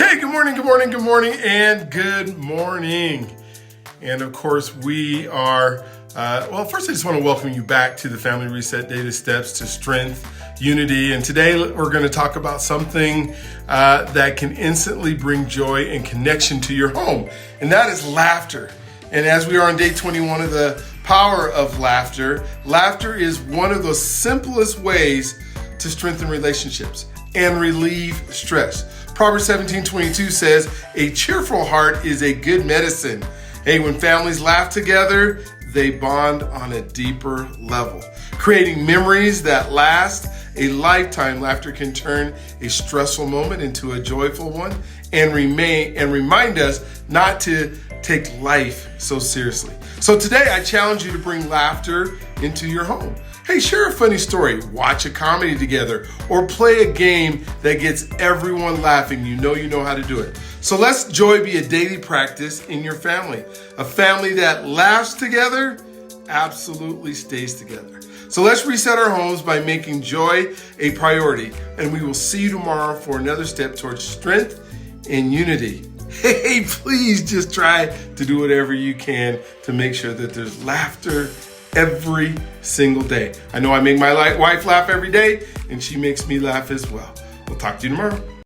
Okay, good morning, good morning, good morning, and good morning. And of course, we are, first I just want to welcome you back to the Family Reset Data Steps to Strength, Unity. And today we're going to talk about something that can instantly bring joy and connection to your home, and that is laughter. And as we are on day 21 of the power of laughter, laughter is one of the simplest ways to strengthen relationships and relieve stress. Proverbs 17:22 says, "A cheerful heart is a good medicine." Hey, when families laugh together, they bond on a deeper level, creating memories that last a lifetime. Laughter can turn a stressful moment into a joyful one and remind us not to take life so seriously. So today I challenge you to bring laughter into your home. Hey, share a funny story, watch a comedy together, or play a game that gets everyone laughing. You know how to do it. So let joy be a daily practice in your family. A family that laughs together absolutely stays together. So let's reset our homes by making joy a priority. And we will see you tomorrow for another step towards strength and unity. Hey, please just try to do whatever you can to make sure that there's laughter every single day. I know I make my wife laugh every day, and she makes me laugh as well. We'll talk to you tomorrow.